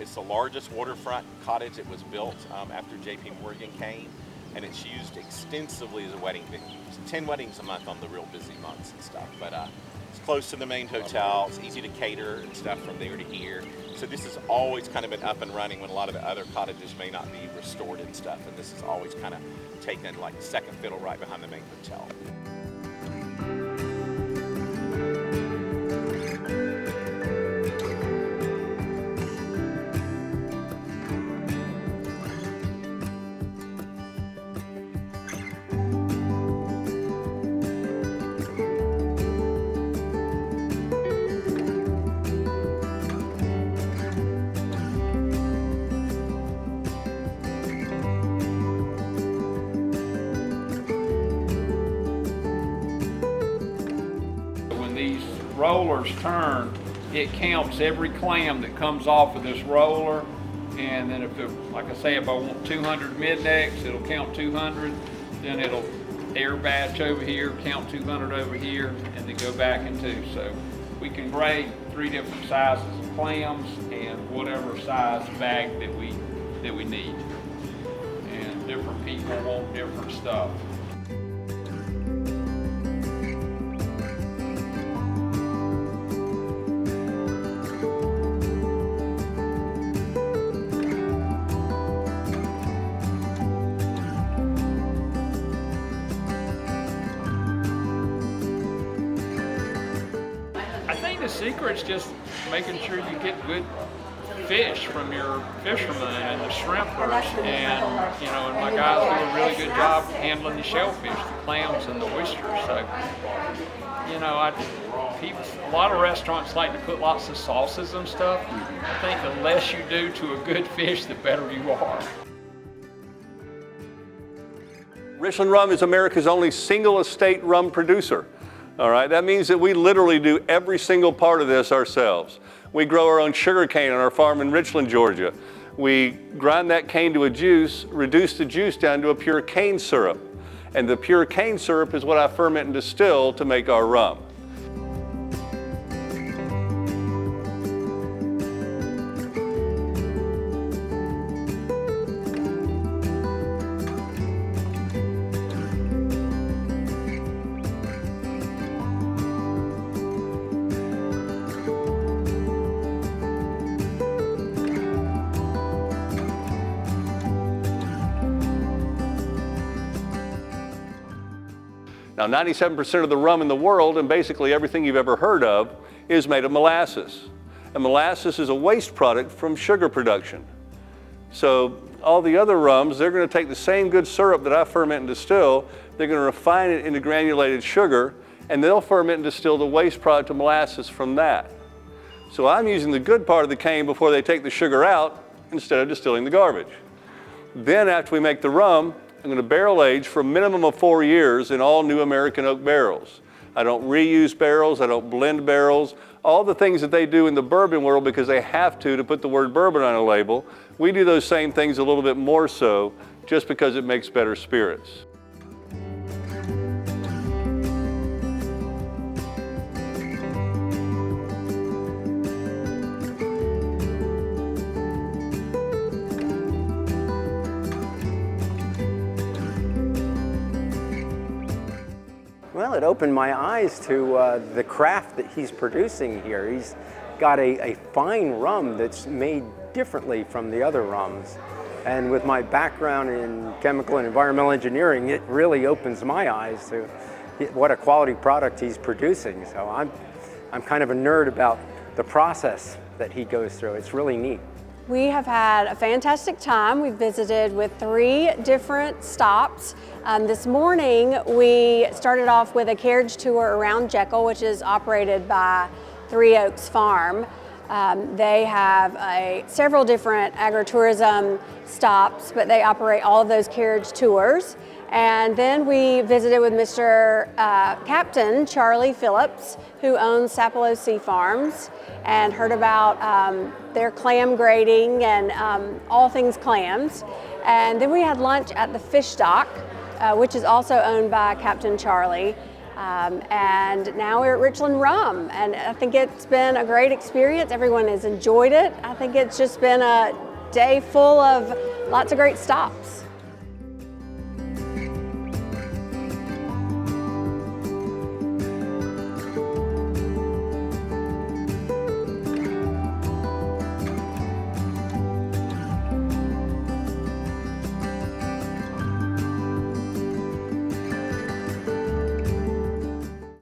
It's the largest waterfront cottage that was built after J.P. Morgan came, and it's used extensively as a wedding venue. It's 10 weddings a month on the real busy months and stuff, but it's close to the main hotel. It's easy to cater and stuff from there to here. So this has always kind of been up and running when a lot of the other cottages may not be restored and stuff, and this has always kind of taken like second fiddle right behind the main hotel. Rollers turn, it counts every clam that comes off of this roller, and then if it, like I say, if I want 200 mid-necks, it'll count 200, then it'll air batch over here, count 200 over here, and then go back in two. So we can grade 3 different sizes of clams and whatever size bag that we need. And different people want different stuff. The secret's just making sure you get good fish from your fishermen and the shrimpers, and you know, and my guys do a really good job handling the shellfish, the clams and the oysters. So, you know, a lot of restaurants like to put lots of sauces and stuff. I think the less you do to a good fish, the better you are. Richland Rum is America's only single estate rum producer. All right, that means that we literally do every single part of this ourselves. We grow our own sugar cane on our farm in Richland, Georgia. We grind that cane to a juice, reduce the juice down to a pure cane syrup. And the pure cane syrup is what I ferment and distill to make our rum. Now, 97% of the rum in the world, and basically everything you've ever heard of, is made of molasses. And molasses is a waste product from sugar production. So all the other rums, they're going to take the same good syrup that I ferment and distill, they're going to refine it into granulated sugar, and they'll ferment and distill the waste product of molasses from that. So I'm using the good part of the cane before they take the sugar out instead of distilling the garbage. Then after we make the rum, I'm going to barrel age for a minimum of 4 years in all new American oak barrels. I don't reuse barrels, I don't blend barrels. All the things that they do in the bourbon world because they have to put the word bourbon on a label, we do those same things a little bit more so just because it makes better spirits. Well, it opened my eyes to the craft that he's producing here. He's got a fine rum that's made differently from the other rums. And with my background in chemical and environmental engineering, it really opens my eyes to what a quality product he's producing. So I'm kind of a nerd about the process that he goes through. It's really neat. We have had a fantastic time. We visited with 3 different stops. This morning we started off with a carriage tour around Jekyll, which is operated by Three Oaks Farm. They have several different agritourism stops, but they operate all of those carriage tours. And then we visited with Mr. Captain Charlie Phillips, who owns Sapelo Sea Farms, and heard about their clam grading and all things clams. And then we had lunch at the fish dock, which is also owned by Captain Charlie. And now we're at Richland Rum, and I think it's been a great experience. Everyone has enjoyed it. I think it's just been a day full of lots of great stops.